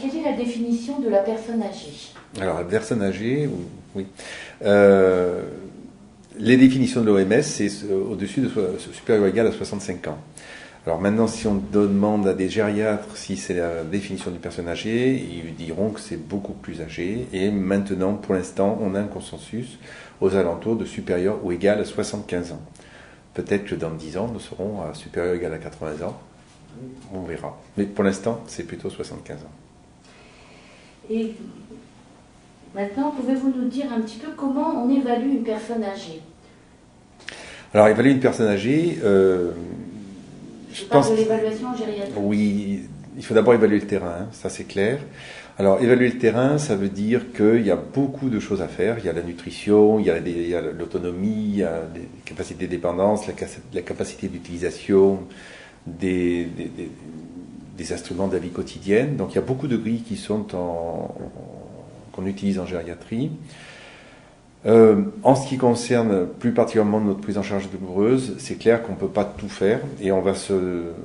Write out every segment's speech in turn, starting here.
Quelle est la définition de la personne âgée? Alors, la personne âgée, oui. Les définitions de l'OMS, c'est au-dessus de supérieur ou égal à 65 ans. Alors maintenant, si on demande à des gériatres si c'est la définition d'une personne âgée, ils diront que c'est beaucoup plus âgé. Et maintenant, pour l'instant, on a un consensus aux alentours de supérieur ou égal à 75 ans. Peut-être que dans 10 ans, nous serons à supérieur ou égal à 80 ans. On verra. Mais pour l'instant, c'est plutôt 75 ans. Et maintenant, pouvez-vous nous dire un petit peu comment on évalue une personne âgée? Alors, évaluer une personne âgée, je pense de l'évaluation gériatrique. Oui, il faut d'abord évaluer le terrain, hein, ça c'est clair. Alors, évaluer le terrain, ça veut dire qu'il y a beaucoup de choses à faire. Il y a la nutrition, il y a l'autonomie, il y a les capacités de dépendance, la capacité d'utilisation des instruments de la vie quotidienne. Donc, il y a beaucoup de grilles qui sont qu'on utilise en gériatrie. En ce qui concerne plus particulièrement notre prise en charge douloureuse, c'est clair qu'on ne peut pas tout faire et on va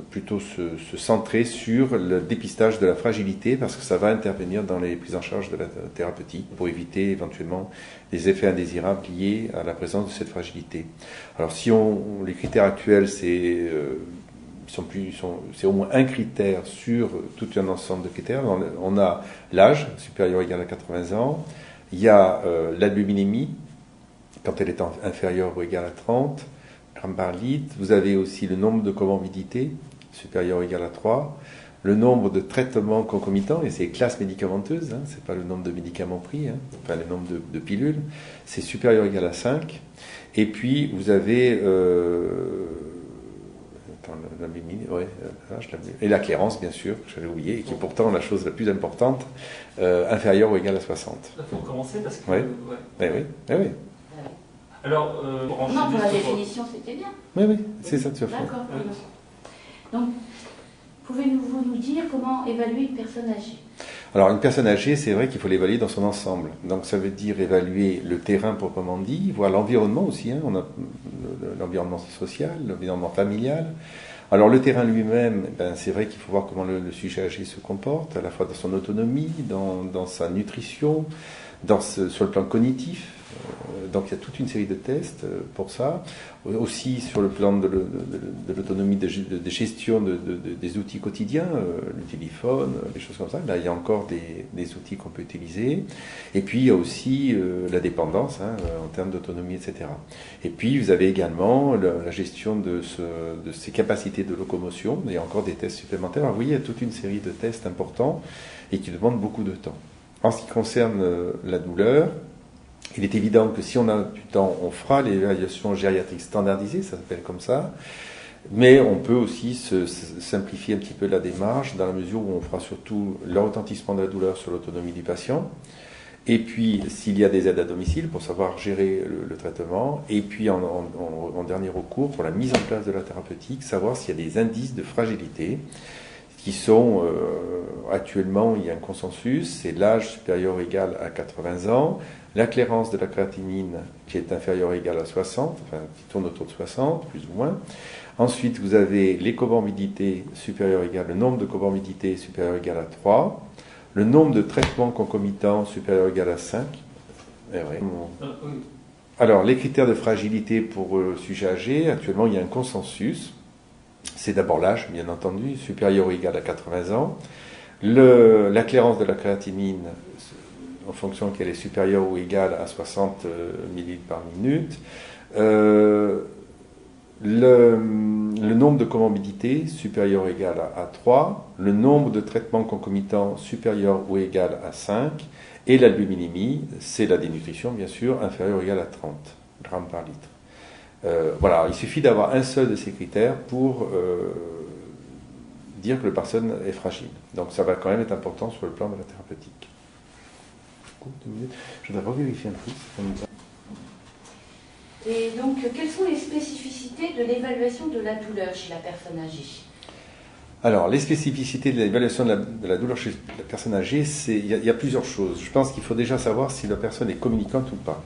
plutôt se centrer sur le dépistage de la fragilité parce que ça va intervenir dans les prises en charge de la thérapeutique pour éviter éventuellement les effets indésirables liés à la présence de cette fragilité. Alors si les critères actuels, c'est au moins un critère sur tout un ensemble de critères. On a l'âge, supérieur ou égal à 80 ans. Il y a l'albuminémie, quand elle est inférieure ou égale à 30 grammes par litre. Vous avez aussi le nombre de comorbidités, supérieur ou égal à 3. Le nombre de traitements concomitants, et c'est classes médicamenteuses, hein, c'est pas le nombre de médicaments pris, hein, enfin le nombre de pilules, c'est supérieur ou égal à 5. Et puis vous avez... et la clairance, bien sûr, que j'avais oublié, et qui est pourtant la chose la plus importante, inférieure ou égale à 60. Il faut commencer parce que... Oui. Ouais. Oui. Alors, non, pour la définition, c'était bien. Oui, c'est ça que tu as fait. D'accord. Donc, pouvez-vous nous dire comment évaluer une personne âgée? Alors, une personne âgée, c'est vrai qu'il faut l'évaluer dans son ensemble. Donc, ça veut dire évaluer le terrain proprement dit, voir l'environnement aussi. Hein. On a l'environnement social, l'environnement familial. Alors, le terrain lui-même, c'est vrai qu'il faut voir comment le sujet âgé se comporte, à la fois dans son autonomie, dans sa nutrition, sur le plan cognitif. Donc il y a toute une série de tests pour ça. Aussi sur le plan de l'autonomie de gestion des outils quotidiens, le téléphone, des choses comme ça. Là, il y a encore des outils qu'on peut utiliser. Et puis il y a aussi la dépendance hein, en termes d'autonomie, etc. Et puis vous avez également la gestion de ses capacités de locomotion. Il y a encore des tests supplémentaires. Alors, vous voyez, il y a toute une série de tests importants et qui demandent beaucoup de temps. En ce qui concerne la douleur, il est évident que si on a du temps, on fera l'évaluation gériatrique standardisée, ça s'appelle comme ça, mais on peut aussi simplifier un petit peu la démarche dans la mesure où on fera surtout le retentissement de la douleur sur l'autonomie du patient, et puis s'il y a des aides à domicile pour savoir gérer le traitement, et puis en dernier recours, pour la mise en place de la thérapeutique, savoir s'il y a des indices de fragilité, qui sont actuellement, il y a un consensus, c'est l'âge supérieur ou égal à 80 ans, la clairance de la créatinine qui est inférieure ou égale à 60, enfin qui tourne autour de 60, plus ou moins. Ensuite, vous avez les comorbidités supérieures ou égales, le nombre de comorbidités supérieur ou égal à 3, le nombre de traitements concomitants supérieur ou égal à 5. Alors, les critères de fragilité pour le sujet âgé, actuellement, il y a un consensus. C'est d'abord l'âge, bien entendu, supérieur ou égal à 80 ans. La clairance de la créatinine, en fonction qu'elle est supérieure ou égale à 60 ml par minute. Le nombre de comorbidités supérieur ou égal à 3. Le nombre de traitements concomitants supérieur ou égal à 5. Et l'albuminémie, c'est la dénutrition, bien sûr, inférieure ou égale à 30 grammes par litre. Voilà, il suffit d'avoir un seul de ces critères pour dire que la personne est fragile. Donc ça va quand même être important sur le plan de la thérapeutique. Je voudrais revérifier un truc. Et donc, quelles sont les spécificités de l'évaluation de la douleur chez la personne âgée? Alors, les spécificités de l'évaluation de la douleur chez la personne âgée, il y a plusieurs choses. Je pense qu'il faut déjà savoir si la personne est communicante ou pas.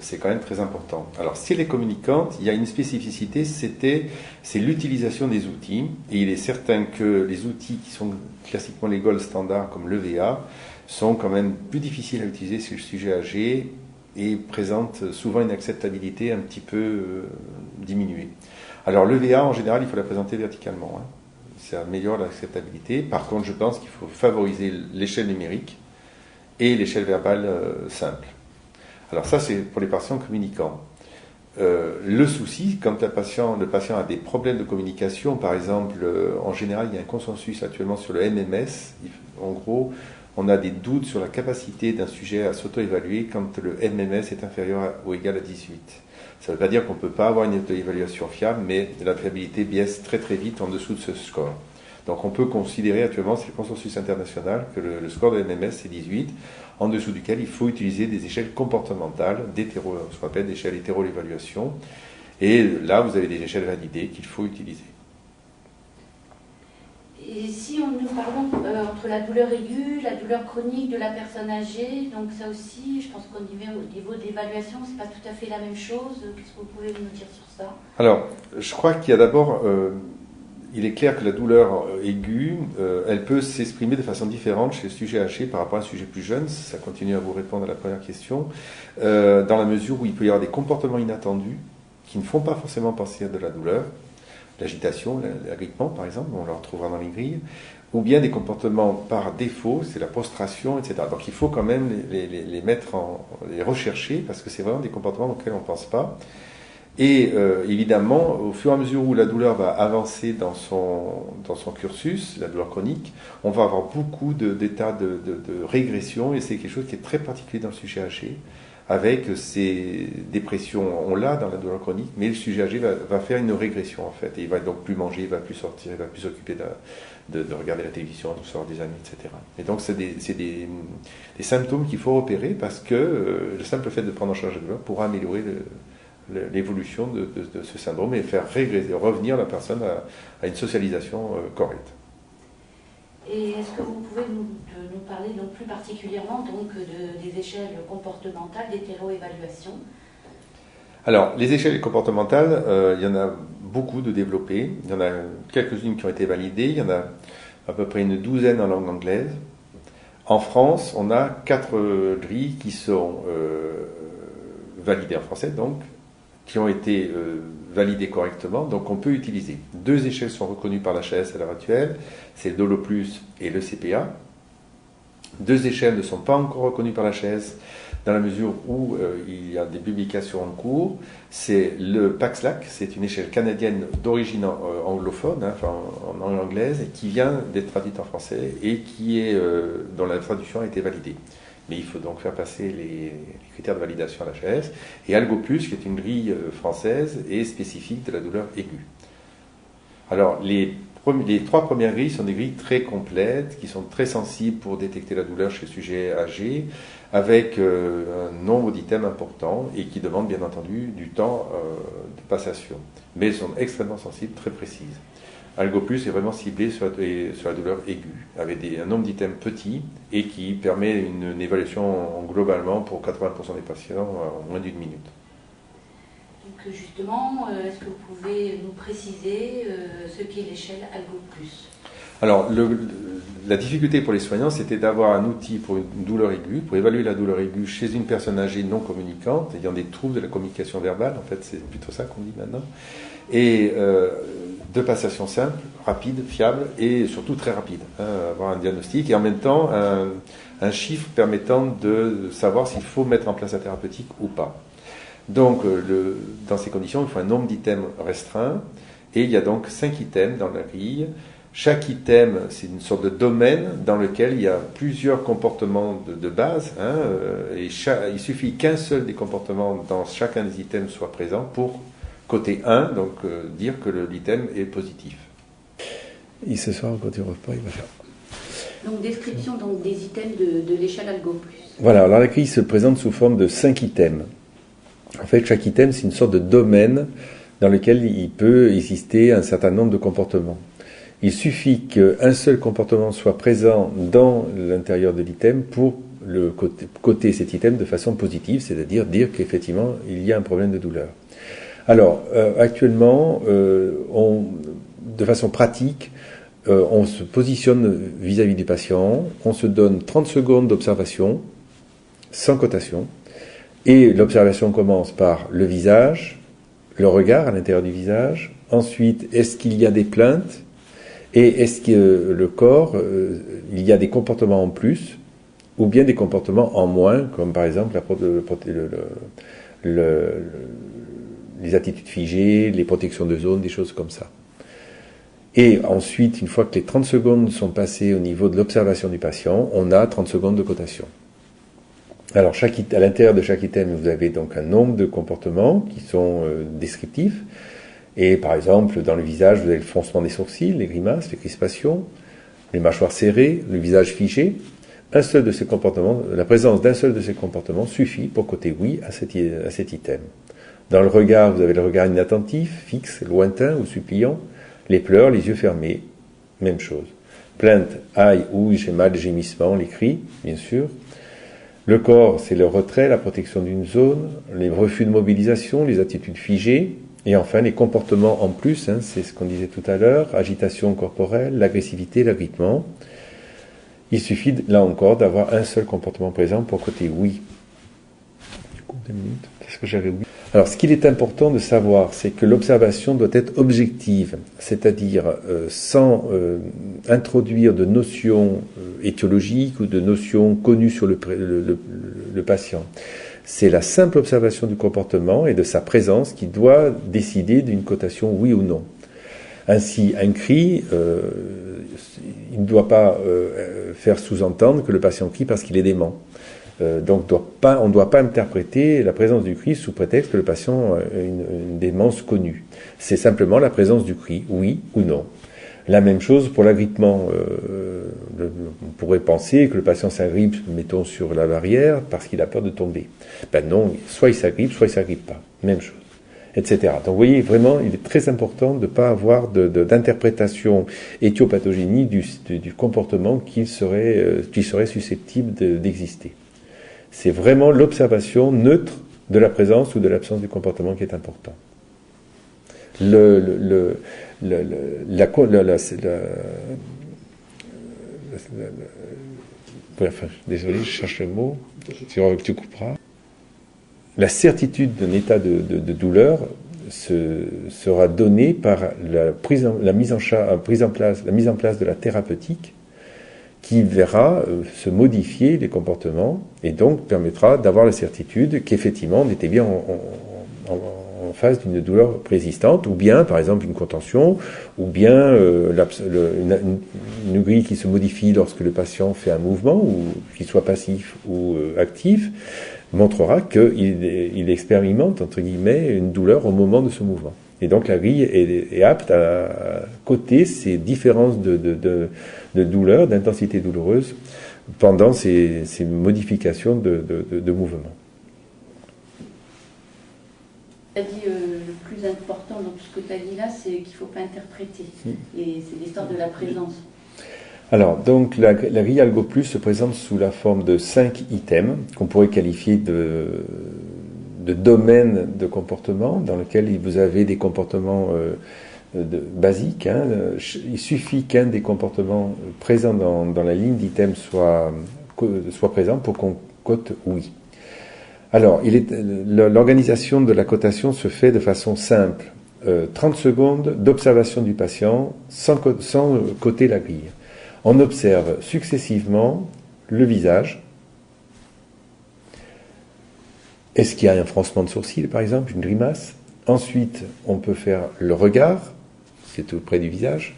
c'est quand même très important. Alors, si elle est communicante, il y a une spécificité, c'est l'utilisation des outils. Et il est certain que les outils qui sont classiquement les gold standards, comme l'EVA, sont quand même plus difficiles à utiliser sur le sujet âgé et présentent souvent une acceptabilité un petit peu diminuée. Alors, l'EVA, en général, il faut la présenter verticalement. Hein. Ça améliore l'acceptabilité. Par contre, je pense qu'il faut favoriser l'échelle numérique et l'échelle verbale simple. Alors ça, c'est pour les patients communicants. Le souci, quand le patient a des problèmes de communication, par exemple, en général, il y a un consensus actuellement sur le MMS. En gros, on a des doutes sur la capacité d'un sujet à s'auto-évaluer quand le MMS est inférieur ou égal à 18. Ça ne veut pas dire qu'on ne peut pas avoir une auto-évaluation fiable, mais la fiabilité baisse très très vite en dessous de ce score. Donc on peut considérer actuellement, c'est le consensus international, que le score de MMS c'est 18, en dessous duquel il faut utiliser des échelles comportementales, ce qu'on appelle des échelles hétéro-l'évaluation. Et là, vous avez des échelles validées qu'il faut utiliser. Et si nous parlons entre la douleur aiguë, la douleur chronique de la personne âgée, donc ça aussi, je pense qu'au niveau de l'évaluation, c'est pas tout à fait la même chose. Qu'est-ce que vous pouvez nous dire sur ça? Alors, je crois qu'il y a d'abord... il est clair que la douleur aiguë, elle peut s'exprimer de façon différente chez le sujet âgé par rapport à un sujet plus jeune. Ça continue à vous répondre à la première question. Dans la mesure où il peut y avoir des comportements inattendus qui ne font pas forcément penser à de la douleur, l'agitation, l'agrippement par exemple, on le retrouvera dans les grilles, ou bien des comportements par défaut, c'est la prostration, etc. Donc il faut quand même les rechercher parce que c'est vraiment des comportements auxquels on ne pense pas. Et évidemment, au fur et à mesure où la douleur va avancer dans son cursus, la douleur chronique, on va avoir beaucoup d'états de régression, et c'est quelque chose qui est très particulier dans le sujet âgé, avec ces dépressions, on l'a dans la douleur chronique, mais le sujet âgé va faire une régression en fait, et il va donc plus manger, il va plus sortir, il va plus s'occuper de regarder la télévision, de sortir des amis, etc. Et donc c'est des symptômes qu'il faut repérer, parce que le simple fait de prendre en charge la douleur pourra améliorer l'évolution de ce syndrome et faire revenir la personne à une socialisation correcte. Et est-ce que vous pouvez nous parler donc plus particulièrement donc, des échelles comportementales d'hétéroévaluation? Alors, les échelles comportementales, il y en a beaucoup de développées. Il y en a quelques-unes qui ont été validées. Il y en a à peu près une douzaine en langue anglaise. En France, on a 4 grilles qui sont validées en français, donc, qui ont été validées correctement, donc on peut utiliser. 2 échelles sont reconnues par l'HAS à l'heure actuelle, c'est le DOLO+, et le CPA. 2 échelles ne sont pas encore reconnues par l'HAS, dans la mesure où il y a des publications en cours. C'est le PACSLAC, c'est une échelle canadienne d'origine anglophone, hein, enfin en langue anglaise, et qui vient d'être traduite en français, et dont la traduction a été validée. Mais il faut donc faire passer les critères de validation à l'HAS. Et Algo+, qui est une grille française et spécifique de la douleur aiguë. Alors, les 3 premières grilles sont des grilles très complètes, qui sont très sensibles pour détecter la douleur chez le sujet âgé, avec un nombre d'items important, et qui demandent bien entendu du temps de passation. Mais elles sont extrêmement sensibles, très précises. Algo+ est vraiment ciblé sur la douleur aiguë, avec un nombre d'items petits et qui permet une évaluation globalement pour 80% des patients en moins d'1 minute. Donc justement, est-ce que vous pouvez nous préciser ce qu'est l'échelle Algo+? Alors, la difficulté pour les soignants, c'était d'avoir un outil pour une douleur aiguë, pour évaluer la douleur aiguë chez une personne âgée non communicante, ayant des troubles de la communication verbale, en fait c'est plutôt ça qu'on dit maintenant, et de passation simple, rapide, fiable et surtout très rapide. Avoir un diagnostic et en même temps un chiffre permettant de savoir s'il faut mettre en place la thérapeutique ou pas. Donc dans ces conditions, il faut un nombre d'items restreint et il y a donc 5 items dans la grille. Chaque item, c'est une sorte de domaine dans lequel il y a plusieurs comportements de base, et il suffit qu'un seul des comportements dans chacun des items soit présent pour côté 1, donc dire que l'item est positif. Et ce soir, quand il repas, il va faire. Donc description donc, des items de l'échelle Algo+. Voilà, alors la grille se présente sous forme de 5 items. En fait, chaque item, c'est une sorte de domaine dans lequel il peut exister un certain nombre de comportements. Il suffit qu'un seul comportement soit présent dans l'intérieur de l'item pour coter cet item de façon positive, c'est-à-dire dire qu'effectivement, il y a un problème de douleur. Alors, actuellement, de façon pratique, on se positionne vis-à-vis du patient, on se donne 30 secondes d'observation, sans cotation, et l'observation commence par le visage, le regard à l'intérieur du visage, ensuite, est-ce qu'il y a des plaintes, et est-ce que le corps, il y a des comportements en plus, ou bien des comportements en moins, comme par exemple les attitudes figées, les protections de zone, des choses comme ça. Et ensuite, une fois que les 30 secondes sont passées au niveau de l'observation du patient, on a 30 secondes de cotation. Alors, à l'intérieur de chaque item, vous avez donc un nombre de comportements qui sont descriptifs. Et par exemple, dans le visage, vous avez le froncement des sourcils, les grimaces, les crispations, les mâchoires serrées, le visage figé. La présence d'un seul de ces comportements suffit pour coter oui à cet item. Dans le regard, vous avez le regard inattentif, fixe, lointain ou suppliant. Les pleurs, les yeux fermés, même chose. Plainte, aïe, ouille, j'ai mal, gémissement, les cris, bien sûr. Le corps, c'est le retrait, la protection d'une zone, les refus de mobilisation, les attitudes figées, et enfin les comportements en plus, c'est ce qu'on disait tout à l'heure, agitation corporelle, l'agressivité, l'agrippement. Il suffit, là encore, d'avoir un seul comportement présent pour coter oui. Du coup, 2 minutes, qu'est-ce que j'avais oublié ? Alors, ce qu'il est important de savoir, c'est que l'observation doit être objective, c'est-à-dire sans introduire de notions étiologiques ou de notions connues sur le patient. C'est la simple observation du comportement et de sa présence qui doit décider d'une cotation oui ou non. Ainsi, un cri, il ne doit pas faire sous-entendre que le patient crie parce qu'il est dément. Donc on ne doit pas interpréter la présence du cri sous prétexte que le patient a une démence connue. C'est simplement la présence du cri, oui ou non. La même chose pour l'agrippement. On pourrait penser que le patient s'agrippe, mettons, sur la barrière parce qu'il a peur de tomber. Ben non, soit il s'agrippe, soit il ne s'agrippe pas. Même chose. Etc. Donc vous voyez, vraiment, il est très important de ne pas avoir d'interprétation éthiopathogénie du comportement qui serait susceptible d'exister. C'est vraiment l'observation neutre de la présence ou de l'absence du comportement qui est important. Désolé, je cherche le mot, tu couperas. La certitude d'un état de douleur sera donnée par la mise en place de la thérapeutique qui verra se modifier les comportements et donc permettra d'avoir la certitude qu'effectivement on était bien en face d'une douleur préexistante, ou bien par exemple une contention, ou bien une grille qui se modifie lorsque le patient fait un mouvement, ou qu'il soit passif ou actif, montrera qu'il expérimente, entre guillemets, une douleur au moment de ce mouvement. Et donc la grille est apte à coter ces différences de douleur, d'intensité douloureuse, pendant ces modifications de mouvement. Tu as dit le plus important dans tout ce que tu as dit là, c'est qu'il ne faut pas interpréter. Et c'est l'histoire de la présence. Alors, donc, la grille Algo Plus se présente sous la forme de 5 items qu'on pourrait qualifier de domaines de comportement dans lesquels vous avez des comportements basiques. Il suffit qu'un des comportements présents dans la ligne d'item soit présent pour qu'on cote oui. Alors, l'organisation de la cotation se fait de façon simple. 30 secondes d'observation du patient sans coter la grille. On observe successivement le visage. Est-ce qu'il y a un froncement de sourcils, par exemple, une grimace? Ensuite, on peut faire le regard, c'est tout près du visage.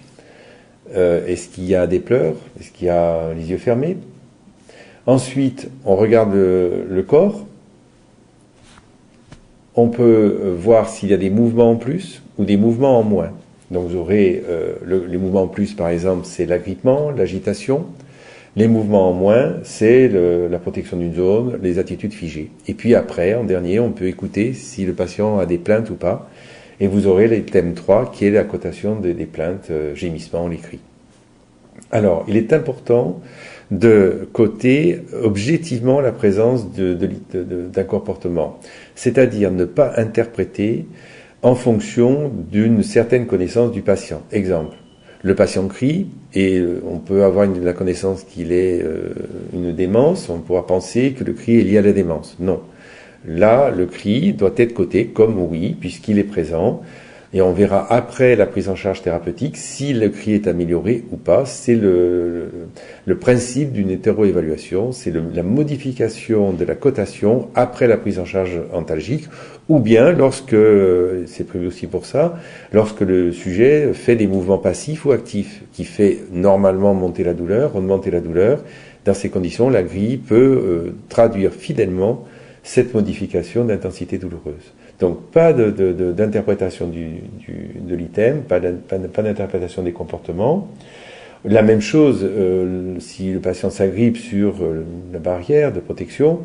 Est-ce qu'il y a des pleurs? Est-ce qu'il y a les yeux fermés? Ensuite, on regarde le corps. On peut voir s'il y a des mouvements en plus ou des mouvements en moins. Donc vous aurez les mouvements en plus, par exemple, c'est l'agrippement, l'agitation. Les mouvements en moins, c'est la protection d'une zone, les attitudes figées. Et puis après, en dernier, on peut écouter si le patient a des plaintes ou pas. Et vous aurez l'item 3, qui est la cotation des plaintes, gémissements, les cris. Alors, il est important de côté objectivement la présence d'un comportement. C'est-à-dire ne pas interpréter en fonction d'une certaine connaissance du patient. Exemple, le patient crie et on peut avoir la connaissance qu'il est une démence, on pourra penser que le cri est lié à la démence. Non. Là, le cri doit être coté comme oui, puisqu'il est présent. Et on verra après la prise en charge thérapeutique si le cri est amélioré ou pas. C'est le principe d'une hétéroévaluation, c'est la modification de la cotation après la prise en charge antalgique, ou bien lorsque, c'est prévu aussi pour ça, lorsque le sujet fait des mouvements passifs ou actifs, qui fait normalement monter la douleur, augmenter la douleur. Dans ces conditions, la grille peut traduire fidèlement cette modification d'intensité douloureuse. Donc pas d'interprétation de l'item, pas d'interprétation des comportements. La même chose, si le patient s'agrippe sur la barrière de protection,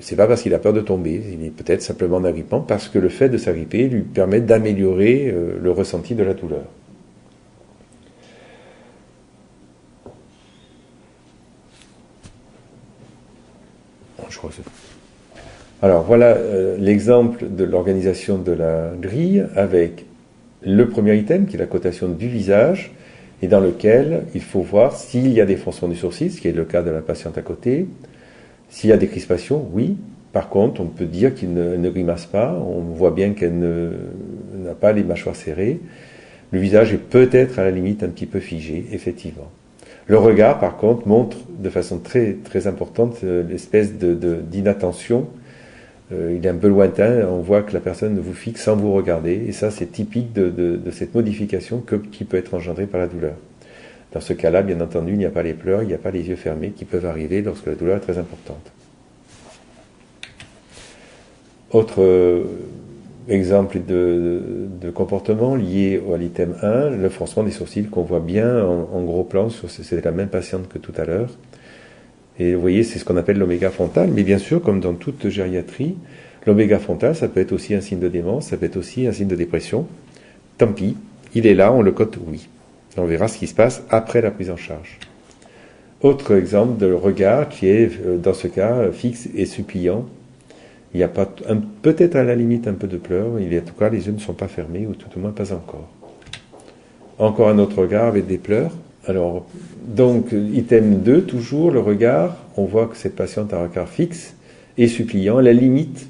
c'est pas parce qu'il a peur de tomber, il est peut-être simplement en agrippant, parce que le fait de s'agripper lui permet d'améliorer le ressenti de la douleur. Je crois que c'est... Alors voilà l'exemple de l'organisation de la grille avec le premier item qui est la cotation du visage et dans lequel il faut voir s'il y a des froncements du sourcil, ce qui est le cas de la patiente à côté. S'il y a des crispations, oui. Par contre, on peut dire qu'il ne grimace pas, on voit bien qu'elle n'a pas les mâchoires serrées. Le visage est peut-être à la limite un petit peu figé, effectivement. Le regard, par contre, montre de façon très, très importante l'espèce d'inattention. Il est un peu lointain, on voit que la personne vous fixe sans vous regarder, et ça c'est typique de cette modification qui peut être engendrée par la douleur. Dans ce cas-là, bien entendu, il n'y a pas les pleurs, il n'y a pas les yeux fermés qui peuvent arriver lorsque la douleur est très importante. Autre exemple de comportement lié à l'item 1, le froncement des sourcils qu'on voit bien en gros plan, c'est la même patiente que tout à l'heure. Et vous voyez, c'est ce qu'on appelle l'oméga frontal, mais bien sûr, comme dans toute gériatrie, l'oméga frontal, ça peut être aussi un signe de démence, ça peut être aussi un signe de dépression. Tant pis, il est là, on le cote oui. On verra ce qui se passe après la prise en charge. Autre exemple de regard qui est, dans ce cas, fixe et suppliant. Il n'y a pas, peut-être à la limite un peu de pleurs, en tout cas, les yeux ne sont pas fermés, ou tout au moins pas encore. Encore un autre regard avec des pleurs. Alors, donc, item 2, toujours le regard, on voit que cette patiente a un regard fixe et suppliant. À la limite,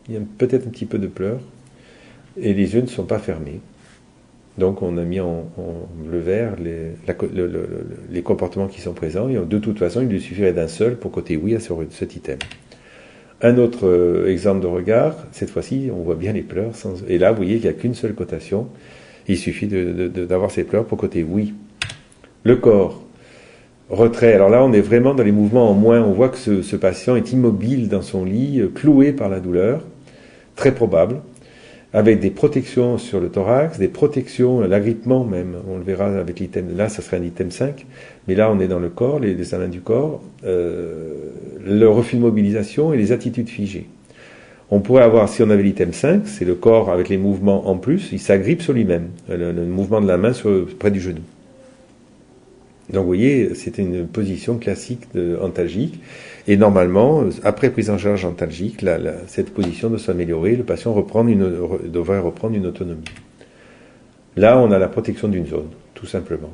il y a peut-être un petit peu de pleurs, et les yeux ne sont pas fermés. Donc, on a mis en bleu vert les comportements qui sont présents, et de toute façon, il lui suffirait d'un seul pour coter oui à cet item. Un autre exemple de regard, cette fois-ci, on voit bien les pleurs, et là, vous voyez qu'il n'y a qu'une seule cotation, il suffit d'avoir ces pleurs pour coter oui. Le corps, retrait. Alors là, on est vraiment dans les mouvements en moins. On voit que ce patient est immobile dans son lit, cloué par la douleur, très probable, avec des protections sur le thorax, des protections, l'agrippement même. On le verra avec l'item. Là, ça serait un item 5. Mais là, on est dans le corps, les amens du corps, le refus de mobilisation et les attitudes figées. On pourrait avoir, si on avait l'item 5, c'est le corps avec les mouvements en plus, il s'agrippe sur lui-même. Le mouvement de la main près du genou. Donc vous voyez, c'était une position classique antalgique. Et normalement, après prise en charge antalgique, cette position doit s'améliorer, le patient devrait reprendre une autonomie. Là, on a la protection d'une zone, tout simplement.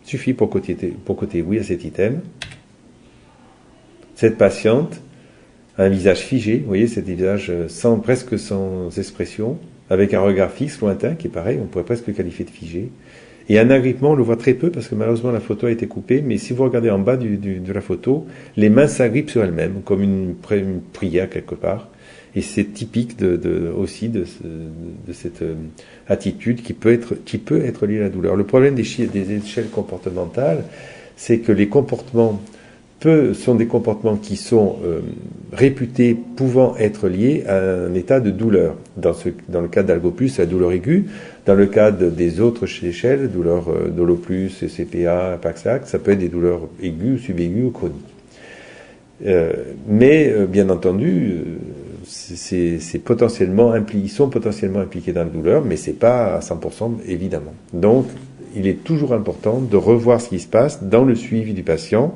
Il suffit pour coter oui à cet item. Cette patiente a un visage figé, vous voyez, c'est un visage presque sans expression, avec un regard fixe, lointain, qui est pareil, on pourrait presque le qualifier de figé. Et un agrippement, on le voit très peu parce que malheureusement la photo a été coupée, mais si vous regardez en bas de la photo, les mains s'agrippent sur elles-mêmes, comme une prière quelque part. Et c'est typique aussi de cette attitude qui peut être liée à la douleur. Le problème des échelles comportementales, c'est que les comportements sont des comportements qui sont réputés pouvant être liés à un état de douleur. Dans le cas d'Algopus, la douleur aiguë. Dans le cas des autres échelles, douleur Dolopus, CPA, Paxac, ça peut être des douleurs aiguës, subaiguës ou chroniques. Mais bien entendu, ils sont potentiellement impliqués dans la douleur, mais c'est pas à 100% évidemment. Donc, il est toujours important de revoir ce qui se passe dans le suivi du patient,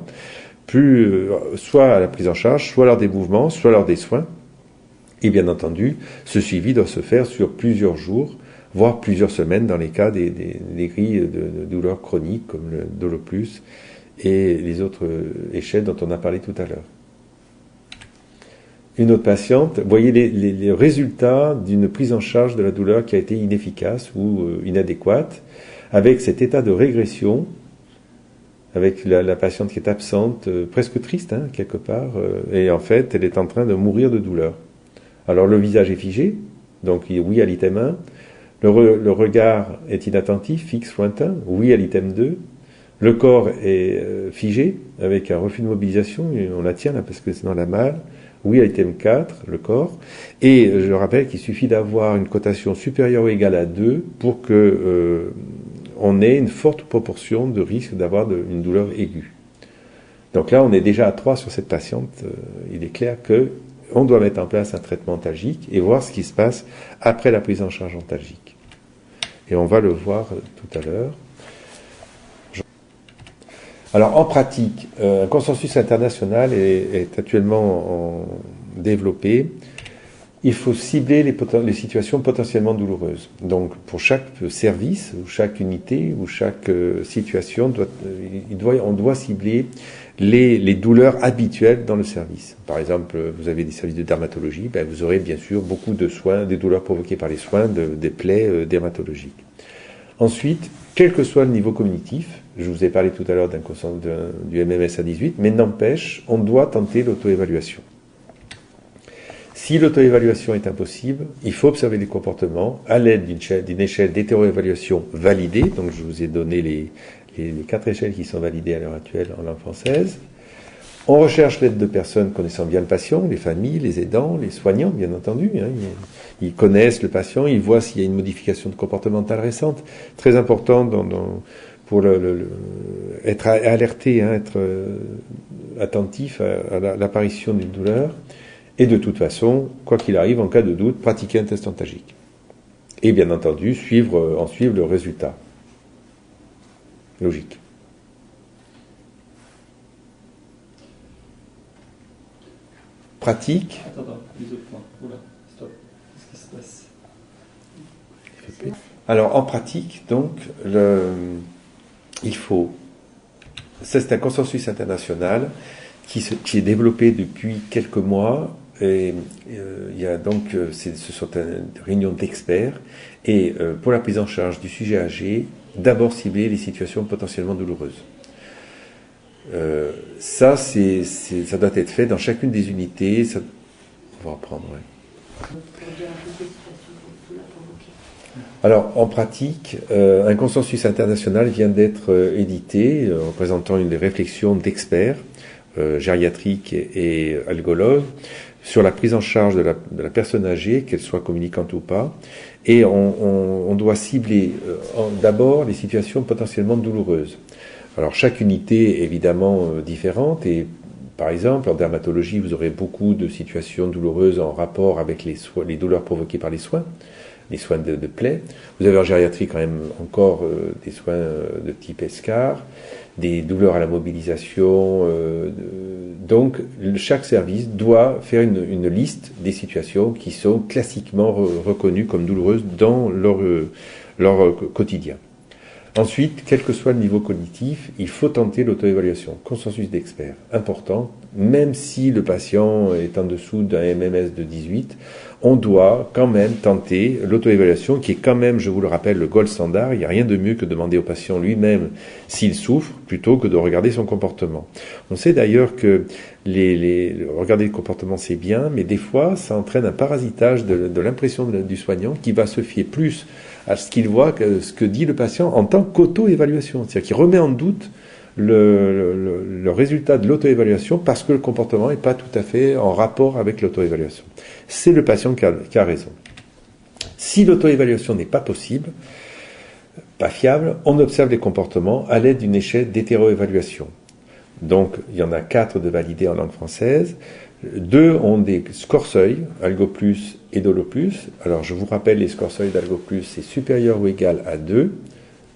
soit à la prise en charge, soit lors des mouvements, soit lors des soins. Et bien entendu, ce suivi doit se faire sur plusieurs jours, voire plusieurs semaines dans les cas des grilles de douleurs chroniques comme le Doloplus et les autres échelles dont on a parlé tout à l'heure. Une autre patiente, vous voyez les résultats d'une prise en charge de la douleur qui a été inefficace ou inadéquate, avec cet état de régression, avec la patiente qui est absente, presque triste, quelque part, et en fait, elle est en train de mourir de douleur. Alors le visage est figé, donc oui à l'item 1, le regard est inattentif, fixe, lointain, oui à l'item 2, le corps est figé, avec un refus de mobilisation, et on la tient là parce que sinon elle a mal. Oui à l'item 4, le corps. Et je rappelle qu'il suffit d'avoir une cotation supérieure ou égale à 2 pour que on ait une forte proportion de risque d'avoir une douleur aiguë. Donc là, on est déjà à 3 sur cette patiente. Il est clair qu'on doit mettre en place un traitement antalgique et voir ce qui se passe après la prise en charge antalgique. Et on va le voir tout à l'heure. Alors en pratique, un consensus international est actuellement développé. Il faut cibler les situations potentiellement douloureuses. Donc pour chaque service, ou chaque unité, ou chaque situation, on doit cibler les douleurs habituelles dans le service. Par exemple, vous avez des services de dermatologie, vous aurez bien sûr beaucoup de soins, des douleurs provoquées par les soins, des plaies dermatologiques. Ensuite, quel que soit le niveau cognitif, je vous ai parlé tout à l'heure du MMS à 18, mais n'empêche, on doit tenter l'auto-évaluation. Si l'auto-évaluation est impossible, il faut observer les comportements à l'aide d'une échelle d'hétéro-évaluation validée. Donc je vous ai donné les 4 échelles qui sont validées à l'heure actuelle en langue française. On recherche l'aide de personnes connaissant bien le patient, les familles, les aidants, les soignants, bien entendu. Ils connaissent le patient, ils voient s'il y a une modification de comportementale récente. Très important pour être alerté, être attentif à l'apparition d'une douleur. Et de toute façon, quoi qu'il arrive, en cas de doute, pratiquer un test antalgique. Et bien entendu, en suivre le résultat. Logique. Pratique. Attends, les autres points. Oula, stop. Qu'est-ce qui se passe? Alors, en pratique, donc, il faut... Ça, c'est un consensus international qui est développé depuis quelques mois. Et il y a donc, ce sont des réunions d'experts. Et pour la prise en charge du sujet âgé, d'abord cibler les situations potentiellement douloureuses. Ça doit être fait dans chacune des unités. On va reprendre, ouais. Alors, en pratique, un consensus international vient d'être édité, représentant une réflexion d'experts gériatriques et algologues sur la prise en charge de la personne âgée, qu'elle soit communicante ou pas. Et on doit cibler d'abord les situations potentiellement douloureuses. Alors, chaque unité est évidemment différente et par exemple, en dermatologie, vous aurez beaucoup de situations douloureuses en rapport avec les douleurs provoquées par les soins de plaies. Vous avez en gériatrie quand même encore des soins de type escar, des douleurs à la mobilisation. Donc, chaque service doit faire une liste des situations qui sont classiquement reconnues comme douloureuses dans leur quotidien. Ensuite, quel que soit le niveau cognitif, il faut tenter l'auto-évaluation. Consensus d'experts, important. Même si le patient est en dessous d'un MMS de 18, on doit quand même tenter l'auto-évaluation qui est quand même, je vous le rappelle, le gold standard. Il n'y a rien de mieux que de demander au patient lui-même s'il souffre plutôt que de regarder son comportement. On sait d'ailleurs que regarder le comportement c'est bien, mais des fois ça entraîne un parasitage de l'impression du soignant qui va se fier plus à ce qu'il voit que ce que dit le patient en tant qu'auto-évaluation. C'est-à-dire qu'il remet en doute le résultat de l'auto-évaluation parce que le comportement n'est pas tout à fait en rapport avec l'auto-évaluation. C'est le patient qui a raison. Si l'auto-évaluation n'est pas possible, pas fiable, on observe les comportements à l'aide d'une échelle d'hétéro-évaluation. Donc, il y en a 4 de validés en langue française. 2 ont des scores seuils, Algoplus et Doloplus. Alors, je vous rappelle, les scores seuils d'Algoplus, c'est supérieur ou égal à 2.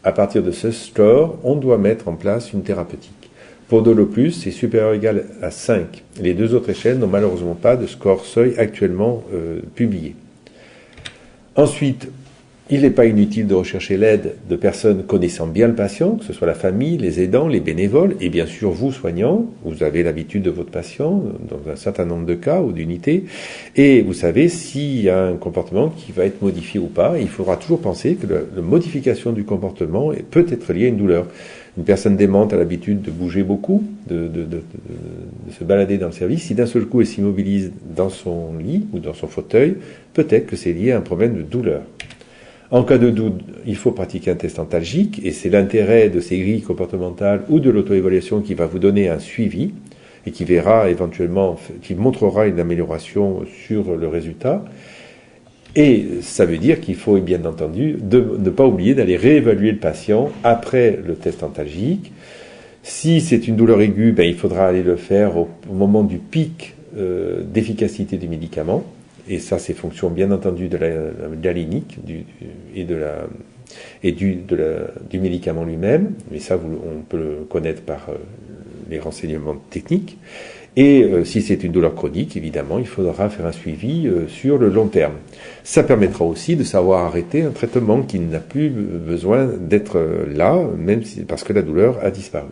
À partir de ce score, on doit mettre en place une thérapeutique. Pour Dolo+, c'est supérieur ou égal à 5. Les deux autres échelles n'ont malheureusement pas de score seuil actuellement publié. Ensuite, il n'est pas inutile de rechercher l'aide de personnes connaissant bien le patient, que ce soit la famille, les aidants, les bénévoles, et bien sûr vous, soignants, vous avez l'habitude de votre patient dans un certain nombre de cas ou d'unités, et vous savez s'il y a un comportement qui va être modifié ou pas. Il faudra toujours penser que la modification du comportement peut être liée à une douleur. Une personne démente a l'habitude de bouger beaucoup, de se balader dans le service. Si d'un seul coup elle s'immobilise dans son lit ou dans son fauteuil, peut-être que c'est lié à un problème de douleur. En cas de doute, il faut pratiquer un test antalgique, et c'est l'intérêt de ces grilles comportementales ou de l'auto-évaluation qui va vous donner un suivi et qui verra éventuellement, qui montrera une amélioration sur le résultat. Et ça veut dire qu'il faut, bien entendu, ne pas oublier d'aller réévaluer le patient après le test antalgique. Si c'est une douleur aiguë, il faudra aller le faire au moment du pic d'efficacité du médicament. Et ça, c'est fonction, bien entendu, de la clinique du médicament lui-même. Mais ça, on peut le connaître par les renseignements techniques. Et si c'est une douleur chronique, évidemment, il faudra faire un suivi sur le long terme. Ça permettra aussi de savoir arrêter un traitement qui n'a plus besoin d'être là, même parce que la douleur a disparu.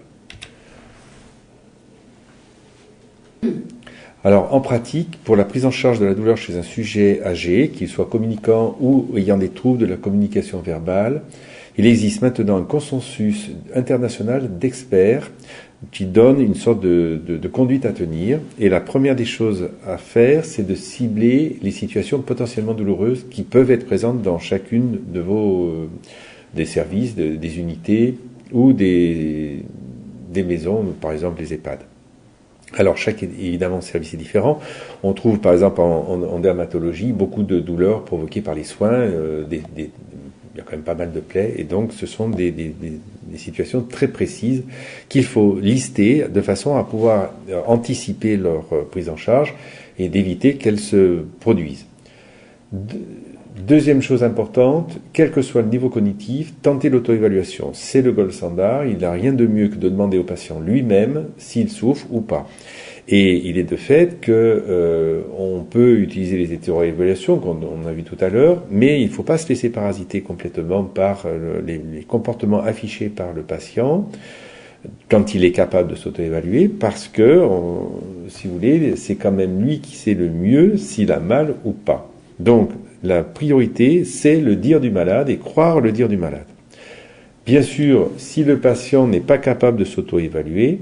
Alors, en pratique, pour la prise en charge de la douleur chez un sujet âgé, qu'il soit communicant ou ayant des troubles de la communication verbale, il existe maintenant un consensus international d'experts qui donne une sorte de conduite à tenir. Et la première des choses à faire, c'est de cibler les situations potentiellement douloureuses qui peuvent être présentes dans chacune de des services, des unités ou des maisons, par exemple les EHPAD. Alors, chaque, évidemment, service est différent. On trouve, par exemple, en dermatologie, beaucoup de douleurs provoquées par les soins. Il y a quand même pas mal de plaies. Et donc, ce sont des situations très précises qu'il faut lister de façon à pouvoir anticiper leur prise en charge et d'éviter qu'elles se produisent. Deuxième chose importante, quel que soit le niveau cognitif, tenter l'auto-évaluation. C'est le gold standard. Il n'y a rien de mieux que de demander au patient lui-même s'il souffre ou pas. Et il est de fait que on peut utiliser les hétéroévaluations qu'on a vu tout à l'heure, mais il ne faut pas se laisser parasiter complètement par les comportements affichés par le patient quand il est capable de s'auto-évaluer, parce que, si vous voulez, c'est quand même lui qui sait le mieux s'il a mal ou pas. Donc, la priorité, c'est le dire du malade et croire le dire du malade. Bien sûr, si le patient n'est pas capable de s'auto-évaluer,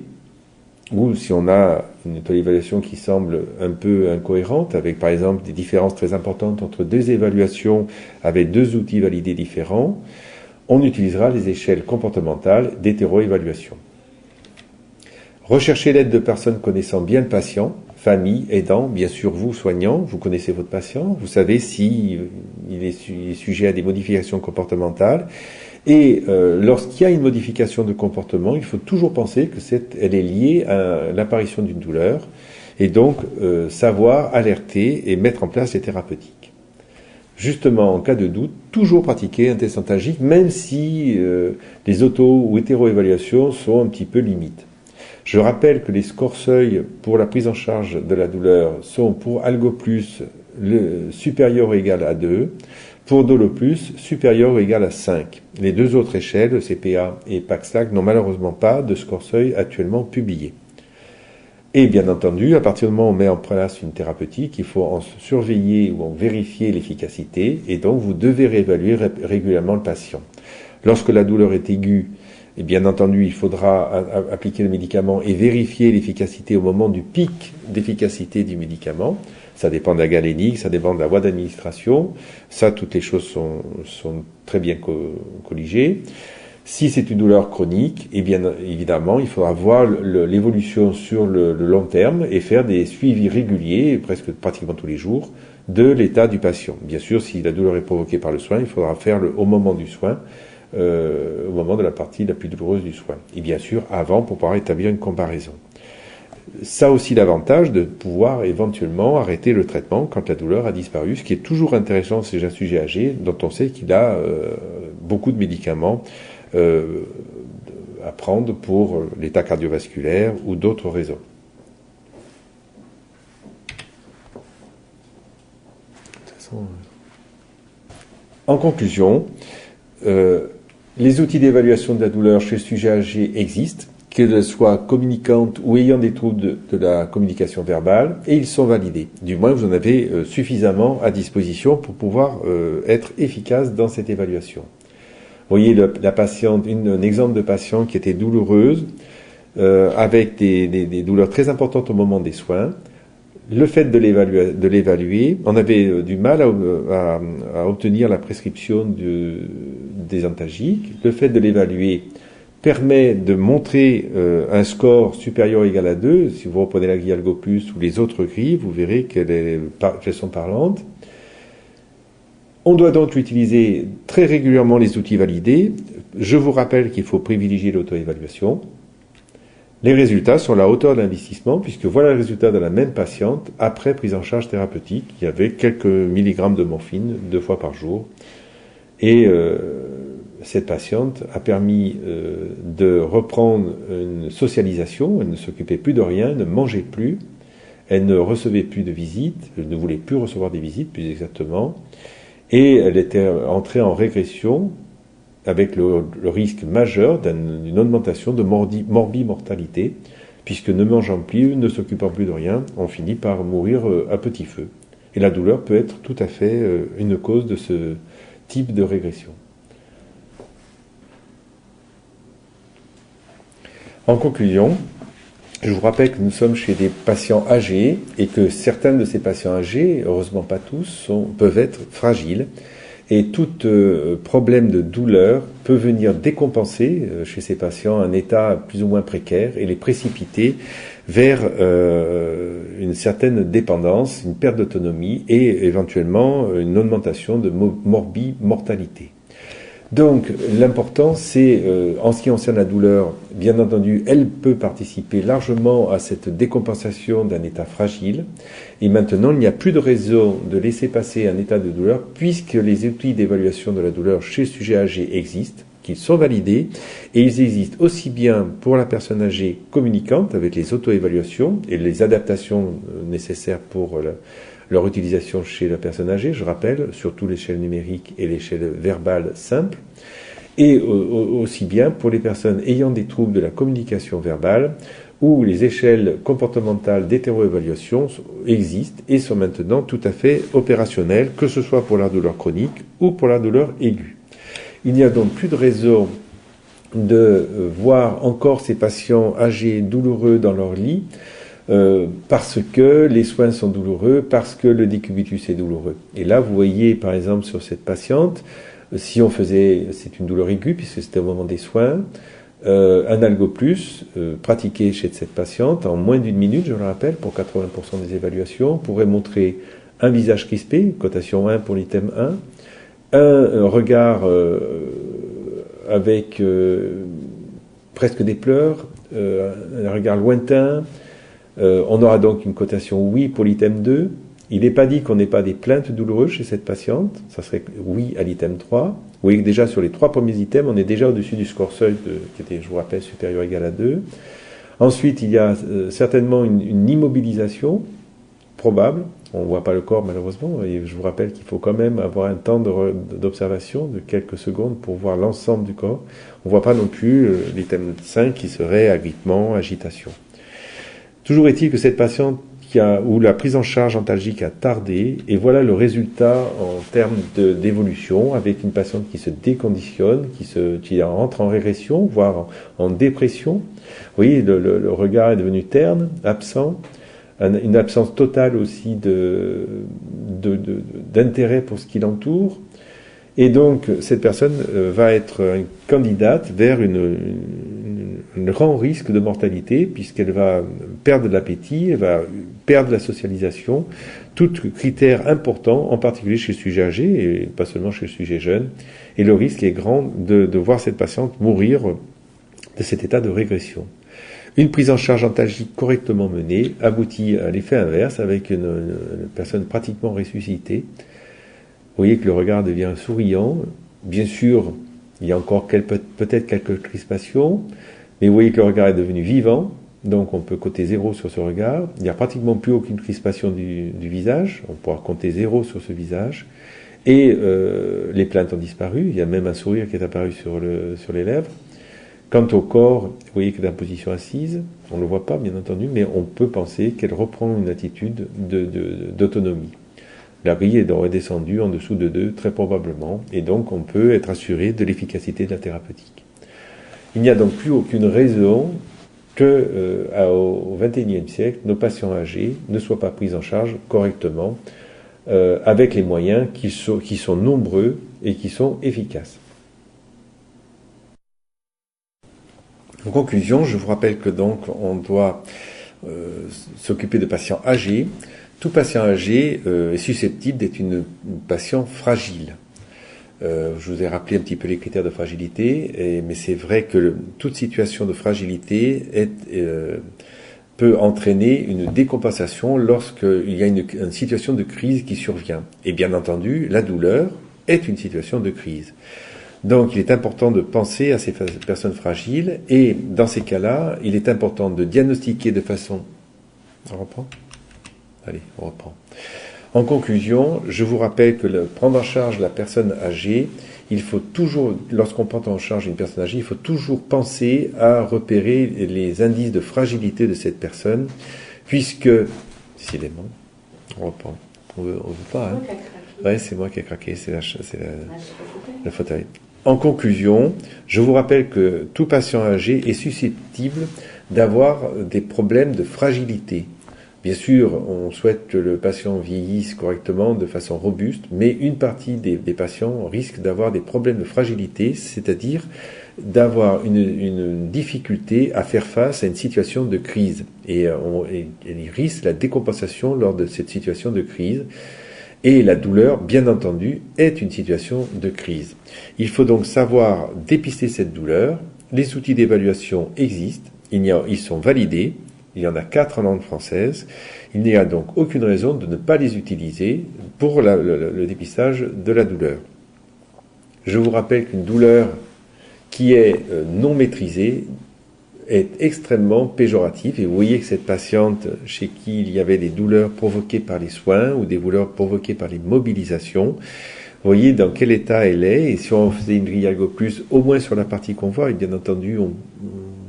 ou si on a une auto-évaluation qui semble un peu incohérente, avec par exemple des différences très importantes entre deux évaluations avec deux outils validés différents, on utilisera les échelles comportementales d'hétéroévaluation. Recherchez l'aide de personnes connaissant bien le patient, famille, aidant, bien sûr vous, soignant, vous connaissez votre patient, vous savez s'il est sujet à des modifications comportementales. Et lorsqu'il y a une modification de comportement, il faut toujours penser que elle est liée à l'apparition d'une douleur, et donc savoir alerter et mettre en place les thérapeutiques. Justement, en cas de doute, toujours pratiquer un test antalgique, même si les auto- ou hétéroévaluations sont un petit peu limites. Je rappelle que les scores seuil pour la prise en charge de la douleur sont pour Algo+, supérieur ou égal à 2, pour Dolo+, supérieur ou égal à 5. Les deux autres échelles, CPA et PACSLAC, n'ont malheureusement pas de score seuil actuellement publié. Et bien entendu, à partir du moment où on met en place une thérapeutique, il faut en surveiller ou en vérifier l'efficacité, et donc vous devez réévaluer régulièrement le patient. Lorsque la douleur est aiguë, et bien entendu, il faudra appliquer le médicament et vérifier l'efficacité au moment du pic d'efficacité du médicament. Ça dépend de la galénique, ça dépend de la voie d'administration. Ça, toutes les choses sont très bien colligées. Si c'est une douleur chronique, et bien évidemment, il faudra voir l'évolution sur le long terme et faire des suivis réguliers, pratiquement tous les jours, de l'état du patient. Bien sûr, si la douleur est provoquée par le soin, il faudra faire au moment du soin, au moment de la partie la plus douloureuse du soin. Et bien sûr, avant, pour pouvoir établir une comparaison. Ça a aussi l'avantage de pouvoir éventuellement arrêter le traitement quand la douleur a disparu, ce qui est toujours intéressant chez un sujet âgé dont on sait qu'il a beaucoup de médicaments à prendre pour l'état cardiovasculaire ou d'autres raisons. En conclusion, les outils d'évaluation de la douleur chez le sujet âgé existent, qu'elles soient communicantes ou ayant des troubles de la communication verbale, et ils sont validés. Du moins, vous en avez suffisamment à disposition pour pouvoir être efficace dans cette évaluation. Vous voyez la patiente, un exemple de patiente qui était douloureuse, avec des douleurs très importantes au moment des soins. Le fait de l'évaluer, on avait du mal à obtenir la prescription des antalgiques. Le fait de l'évaluer permet de montrer un score supérieur ou égal à 2. Si vous reprenez la grille Algo Plus ou les autres grilles, vous verrez qu'elles sont parlantes. On doit donc utiliser très régulièrement les outils validés. Je vous rappelle qu'il faut privilégier l'auto-évaluation. Les résultats sont à la hauteur de l'investissement, puisque voilà le résultat de la même patiente après prise en charge thérapeutique. Il y avait quelques milligrammes de morphine 2 fois par jour. Et cette patiente a permis de reprendre une socialisation. Elle ne s'occupait plus de rien, elle ne mangeait plus, elle ne recevait plus de visites, elle ne voulait plus recevoir des visites, plus exactement. Et elle était entrée en régression avec le risque majeur d'une augmentation de morbimortalité, puisque ne mangeant plus, ne s'occupant plus de rien, on finit par mourir à petit feu. Et la douleur peut être tout à fait une cause de ce type de régression. En conclusion, je vous rappelle que nous sommes chez des patients âgés et que certains de ces patients âgés, heureusement pas tous, peuvent être fragiles. Et tout problème de douleur peut venir décompenser chez ces patients un état plus ou moins précaire et les précipiter vers une certaine dépendance, une perte d'autonomie et éventuellement une augmentation de morbimortalité. Donc l'important c'est, en ce qui concerne la douleur, bien entendu, elle peut participer largement à cette décompensation d'un état fragile. Et maintenant, il n'y a plus de raison de laisser passer un état de douleur puisque les outils d'évaluation de la douleur chez le sujet âgé existent, qu'ils sont validés, et ils existent aussi bien pour la personne âgée communicante avec les auto-évaluations et les adaptations nécessaires pour leur utilisation chez la personne âgée, je rappelle, surtout l'échelle numérique et l'échelle verbale simple, et aussi bien pour les personnes ayant des troubles de la communication verbale, où les échelles comportementales d'hétéroévaluation existent et sont maintenant tout à fait opérationnelles, que ce soit pour la douleur chronique ou pour la douleur aiguë. Il n'y a donc plus de raison de voir encore ces patients âgés douloureux dans leur lit, parce que les soins sont douloureux, parce que le décubitus est douloureux. Et là, vous voyez, par exemple, sur cette patiente, si on faisait, c'est une douleur aiguë, puisque c'était au moment des soins, un Algo Plus pratiqué chez cette patiente en moins d'1 minute, je le rappelle, pour 80% des évaluations, pourrait montrer un visage crispé, cotation 1 pour l'item 1, un regard avec presque des pleurs, un regard lointain. On aura donc une cotation oui pour l'item 2. Il n'est pas dit qu'on n'ait pas des plaintes douloureuses chez cette patiente. Ça serait oui à l'item 3. Vous voyez que déjà sur les 3 premiers items, on est déjà au-dessus du score seuil qui était, je vous rappelle, supérieur ou égal à 2. Ensuite, il y a certainement une immobilisation probable. On ne voit pas le corps malheureusement. Et je vous rappelle qu'il faut quand même avoir un temps d'observation de quelques secondes pour voir l'ensemble du corps. On ne voit pas non plus l'item 5 qui serait agrippement, agitation. Toujours est-il que cette patiente où la prise en charge antalgique a tardé, et voilà le résultat en termes d'évolution, avec une patiente qui se déconditionne, qui rentre en régression, voire en dépression. Vous voyez, le regard est devenu terne, absent, une absence totale aussi d'intérêt pour ce qui l'entoure. Et donc, cette personne va être une candidate vers un grand risque de mortalité, puisqu'elle va perdre de l'appétit, elle va perdre la socialisation, tout critère important, en particulier chez le sujet âgé, et pas seulement chez le sujet jeune. Et le risque est grand de voir cette patiente mourir de cet état de régression. Une prise en charge antalgique correctement menée aboutit à l'effet inverse, avec une personne pratiquement ressuscitée. Vous voyez que le regard devient souriant. Bien sûr, Il y a encore peut-être quelques crispations, mais vous voyez que le regard est devenu vivant, donc on peut compter 0 sur ce regard. Il n'y a pratiquement plus aucune crispation du visage, on pourra compter 0 sur ce visage. Et les plaintes ont disparu, il y a même un sourire qui est apparu sur les lèvres. Quant au corps, vous voyez qu'il est en position assise, on ne le voit pas bien entendu, mais on peut penser qu'elle reprend une attitude d'autonomie. La grille est redescendue en dessous de 2, très probablement, et donc on peut être assuré de l'efficacité de la thérapeutique. Il n'y a donc plus aucune raison que au XXIe siècle, nos patients âgés ne soient pas pris en charge correctement, avec les moyens qui sont nombreux et qui sont efficaces. En conclusion, je vous rappelle que donc on doit s'occuper de patients âgés. Tout patient âgé est susceptible d'être une patient fragile. Je vous ai rappelé un petit peu les critères de fragilité, mais c'est vrai que toute situation de fragilité peut entraîner une décompensation lorsqu'il y a une situation de crise qui survient. Et bien entendu, la douleur est une situation de crise. Donc il est important de penser à ces personnes fragiles, et dans ces cas-là, il est important de diagnostiquer de façon... On reprend ? Allez, on reprend. En conclusion, je vous rappelle que prendre en charge la personne âgée, il faut toujours, lorsqu'on prend en charge une personne âgée, il faut toujours penser à repérer les indices de fragilité de cette personne, puisque, décidément, on reprend. On veut pas, hein. Ouais, c'est moi qui ai craqué, c'est le fauteuil. En conclusion, je vous rappelle que tout patient âgé est susceptible d'avoir des problèmes de fragilité. Bien sûr, on souhaite que le patient vieillisse correctement, de façon robuste, mais une partie des patients risquent d'avoir des problèmes de fragilité, c'est-à-dire d'avoir une difficulté à faire face à une situation de crise. Et ils risquent la décompensation lors de cette situation de crise. Et la douleur, bien entendu, est une situation de crise. Il faut donc savoir dépister cette douleur. Les outils d'évaluation existent, ils sont validés. Il y en a 4 en langue française. Il n'y a donc aucune raison de ne pas les utiliser pour le dépistage de la douleur. Je vous rappelle qu'une douleur qui est non maîtrisée est extrêmement péjorative. Et vous voyez que cette patiente chez qui il y avait des douleurs provoquées par les soins ou des douleurs provoquées par les mobilisations, vous voyez dans quel état elle est. Et si on faisait une grille Ergo Plus, au moins sur la partie qu'on voit, et bien entendu on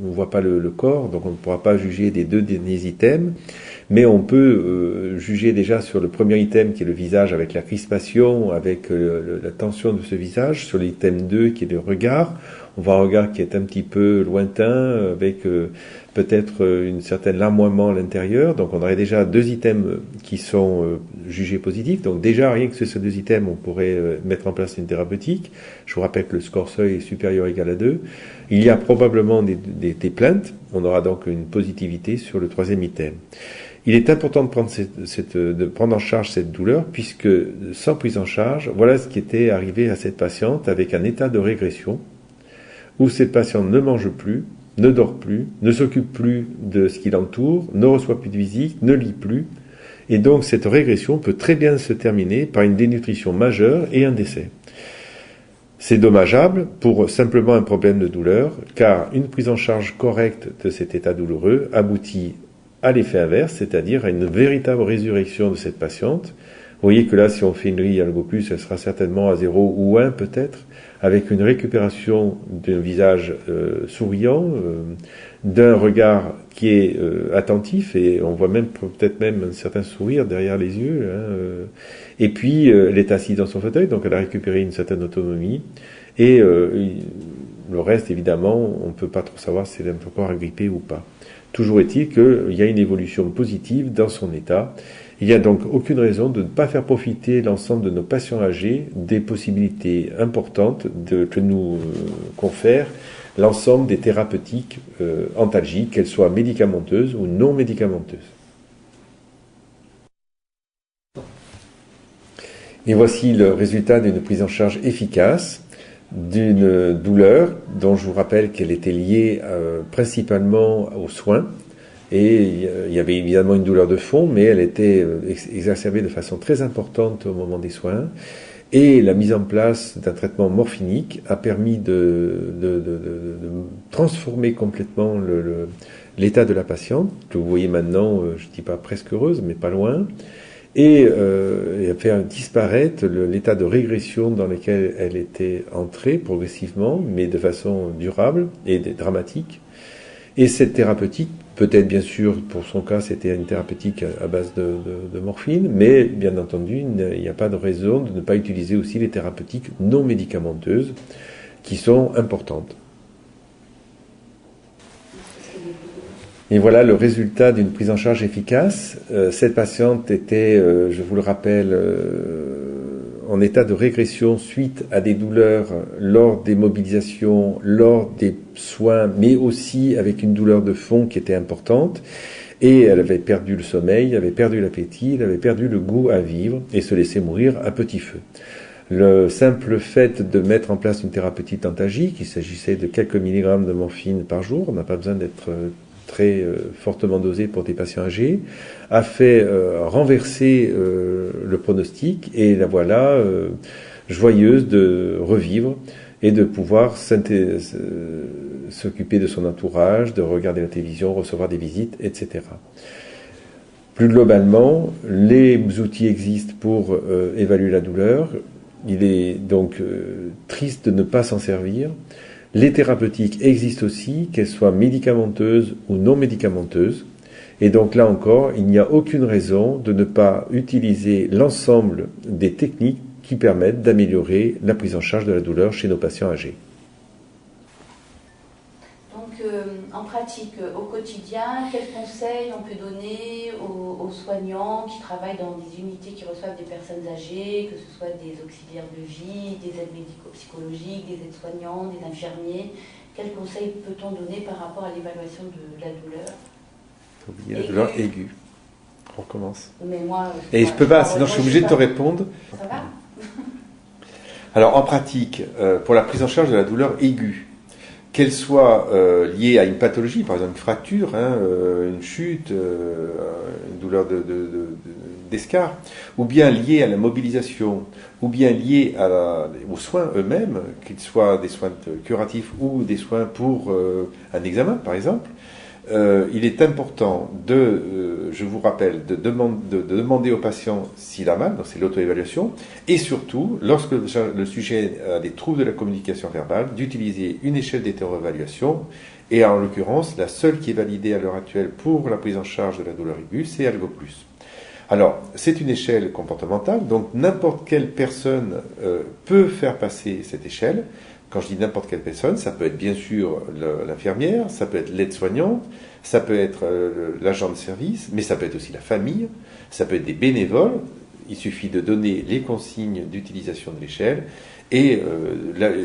ne voit pas le corps, donc on ne pourra pas juger des 2 derniers items, mais on peut juger déjà sur le premier item qui est le visage avec la crispation, avec la tension de ce visage, sur l'item 2 qui est le regard. On voit un regard qui est un petit peu lointain, avec peut-être un certain larmoiement à l'intérieur. Donc on aurait déjà 2 items qui sont jugés positifs. Donc déjà, rien que sur ces 2 items, on pourrait mettre en place une thérapeutique. Je vous rappelle que le score seuil est supérieur ou égal à 2. Il y a probablement des plaintes. On aura donc une positivité sur le 3e item. Il est important de prendre en charge cette douleur, puisque sans prise en charge, voilà ce qui était arrivé à cette patiente avec un état de régression, où cette patiente ne mange plus, ne dort plus, ne s'occupe plus de ce qui l'entoure, ne reçoit plus de visite, ne lit plus. Et donc cette régression peut très bien se terminer par une dénutrition majeure et un décès. C'est dommageable pour simplement un problème de douleur, car une prise en charge correcte de cet état douloureux aboutit à l'effet inverse, c'est-à-dire à une véritable résurrection de cette patiente. Vous voyez que là, si on fait une grille Ergo Plus, elle sera certainement à 0 ou 1 peut-être, avec une récupération d'un visage souriant, d'un regard qui est attentif, et on voit même peut-être même un certain sourire derrière les yeux. Et puis, elle est assise dans son fauteuil, donc elle a récupéré une certaine autonomie. Et le reste, évidemment, on ne peut pas trop savoir si elle est encore agrippée ou pas. Toujours est-il qu'il y a une évolution positive dans son état. Il n'y a donc aucune raison de ne pas faire profiter l'ensemble de nos patients âgés des possibilités importantes que nous confère l'ensemble des thérapeutiques antalgiques, qu'elles soient médicamenteuses ou non médicamenteuses. Et voici le résultat d'une prise en charge efficace d'une douleur dont je vous rappelle qu'elle était liée principalement aux soins. Et il y avait évidemment une douleur de fond, mais elle était exacerbée de façon très importante au moment des soins. Et la mise en place d'un traitement morphinique a permis de transformer complètement l'état de la patiente, que vous voyez maintenant, je ne dis pas presque heureuse, mais pas loin, et a fait disparaître l'état de régression dans lequel elle était entrée progressivement, mais de façon durable et dramatique. Et cette thérapeutique, peut-être bien sûr, pour son cas, c'était une thérapeutique à base de morphine, mais bien entendu, il n'y a pas de raison de ne pas utiliser aussi les thérapeutiques non médicamenteuses, qui sont importantes. Et voilà le résultat d'une prise en charge efficace. Cette patiente était, je vous le rappelle, en état de régression suite à des douleurs lors des mobilisations, lors des soins, mais aussi avec une douleur de fond qui était importante. Et elle avait perdu le sommeil, elle avait perdu l'appétit, elle avait perdu le goût à vivre et se laissait mourir à petit feu. Le simple fait de mettre en place une thérapeutique antalgique, il s'agissait de quelques milligrammes de morphine par jour, on n'a pas besoin d'être très fortement dosé pour des patients âgés, a fait renverser le pronostic et la voilà joyeuse de revivre et de pouvoir s'occuper de son entourage, de regarder la télévision, recevoir des visites, etc. Plus globalement, les outils existent pour évaluer la douleur. Il est donc triste de ne pas s'en servir. Les thérapeutiques existent aussi, qu'elles soient médicamenteuses ou non médicamenteuses. Et donc là encore, il n'y a aucune raison de ne pas utiliser l'ensemble des techniques qui permettent d'améliorer la prise en charge de la douleur chez nos patients âgés. Donc, en pratique, au quotidien, quels conseils on peut donner aux soignants qui travaillent dans des unités qui reçoivent des personnes âgées, que ce soit des auxiliaires de vie, des aides médico-psychologiques, des aides-soignants, des infirmiers? Quels conseils peut-on donner par rapport à l'évaluation de la douleur? Oubliez la douleur aiguë. On recommence. Mais moi, et je peux pas, sinon je suis obligé de te répondre. Ça va? Alors en pratique, pour la prise en charge de la douleur aiguë, qu'elle soit liée à une pathologie, par exemple une fracture, une chute, une douleur d'escar, ou bien liée à la mobilisation, ou bien liée aux soins eux-mêmes, qu'ils soient des soins curatifs ou des soins pour un examen, par exemple, il est important je vous rappelle, de demander au patient s'il a mal, donc c'est l'auto-évaluation, et surtout, lorsque le sujet a des troubles de la communication verbale, d'utiliser une échelle d'hétéroévaluation, et en l'occurrence, la seule qui est validée à l'heure actuelle pour la prise en charge de la douleur aiguë, c'est Algo+. Alors, c'est une échelle comportementale, donc n'importe quelle personne peut faire passer cette échelle. Quand je dis n'importe quelle personne, ça peut être bien sûr l'infirmière, ça peut être l'aide-soignante, ça peut être l'agent de service, mais ça peut être aussi la famille, ça peut être des bénévoles. Il suffit de donner les consignes d'utilisation de l'échelle et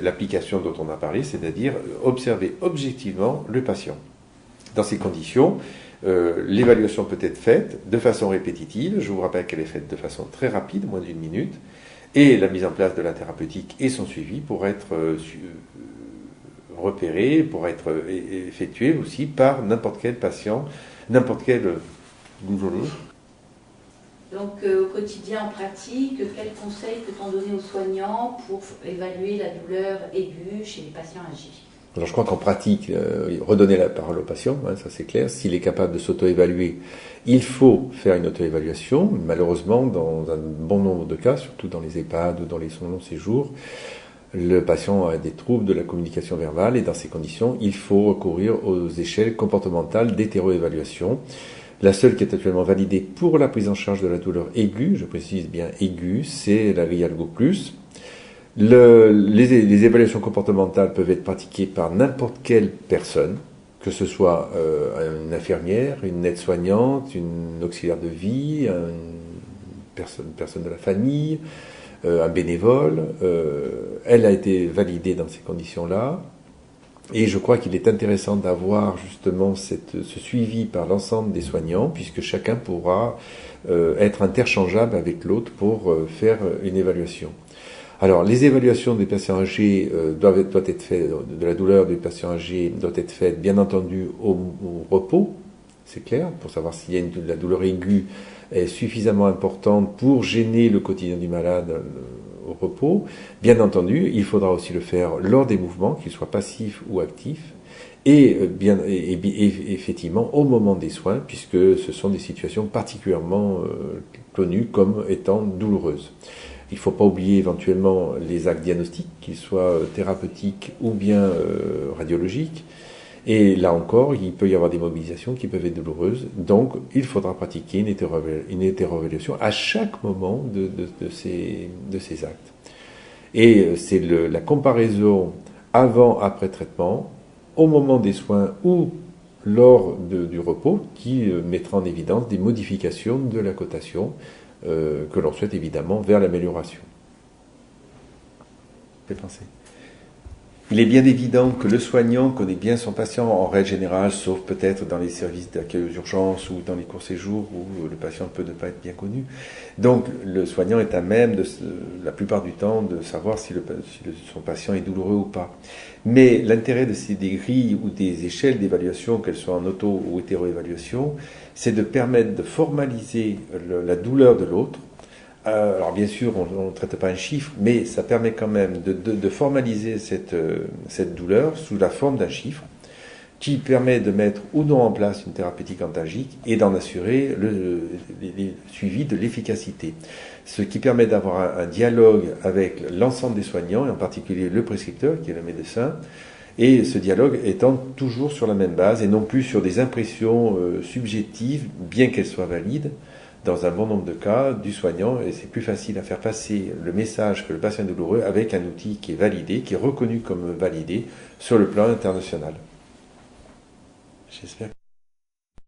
l'application dont on a parlé, c'est-à-dire observer objectivement le patient. Dans ces conditions, l'évaluation peut être faite de façon répétitive. Je vous rappelle qu'elle est faite de façon très rapide, moins d'1 minute. Et la mise en place de la thérapeutique et son suivi pour être repéré, pour être effectué aussi par n'importe quel patient, n'importe quel douloureux. Donc au quotidien, en pratique, quels conseils peut-on donner aux soignants pour évaluer la douleur aiguë chez les patients âgés? Alors je crois qu'en pratique, redonner la parole au patient, ça c'est clair. S'il est capable de s'auto-évaluer, il faut faire une auto-évaluation. Malheureusement, dans un bon nombre de cas, surtout dans les EHPAD ou dans les soins de long séjour, le patient a des troubles de la communication verbale et dans ces conditions, il faut recourir aux échelles comportementales d'hétéroévaluation. La seule qui est actuellement validée pour la prise en charge de la douleur aiguë, je précise bien aiguë, c'est la Algo+. Les évaluations comportementales peuvent être pratiquées par n'importe quelle personne, que ce soit une infirmière, une aide-soignante, une auxiliaire de vie, une personne de la famille, un bénévole. Elle a été validée dans ces conditions-là. Et je crois qu'il est intéressant d'avoir justement ce suivi par l'ensemble des soignants, puisque chacun pourra être interchangeable avec l'autre pour faire une évaluation. Alors, les évaluations des patients âgés doivent être faites, de la douleur des patients âgés doivent être faites, bien entendu, au repos, c'est clair, pour savoir s'il y a la douleur aiguë est suffisamment importante pour gêner le quotidien du malade au repos. Bien entendu, il faudra aussi le faire lors des mouvements, qu'ils soient passifs ou actifs, et effectivement au moment des soins, puisque ce sont des situations particulièrement connues comme étant douloureuses. Il ne faut pas oublier éventuellement les actes diagnostiques, qu'ils soient thérapeutiques ou bien radiologiques. Et là encore, il peut y avoir des mobilisations qui peuvent être douloureuses. Donc, il faudra pratiquer une hétéroévaluation à chaque moment de ces actes. Et c'est la comparaison avant-après traitement, au moment des soins ou lors du repos, qui mettra en évidence des modifications de la cotation que l'on souhaite évidemment vers l'amélioration. Il est bien évident que le soignant connaît bien son patient en règle générale, sauf peut-être dans les services d'accueil aux urgences ou dans les courts séjours où le patient peut ne pas être bien connu. Donc le soignant est à même, la plupart du temps, de savoir si son patient est douloureux ou pas. Mais l'intérêt des grilles ou des échelles d'évaluation, qu'elles soient en auto ou hétéroévaluation, c'est de permettre de formaliser la douleur de l'autre. Alors bien sûr, on ne traite pas un chiffre, mais ça permet quand même de formaliser cette douleur sous la forme d'un chiffre qui permet de mettre ou non en place une thérapeutique antalgique et d'en assurer le suivi de l'efficacité. Ce qui permet d'avoir un dialogue avec l'ensemble des soignants, et en particulier le prescripteur, qui est le médecin, et ce dialogue étant toujours sur la même base et non plus sur des impressions subjectives, bien qu'elles soient valides, dans un bon nombre de cas, du soignant, et c'est plus facile à faire passer le message que le patient est douloureux avec un outil qui est validé, qui est reconnu comme validé sur le plan international. J'espère.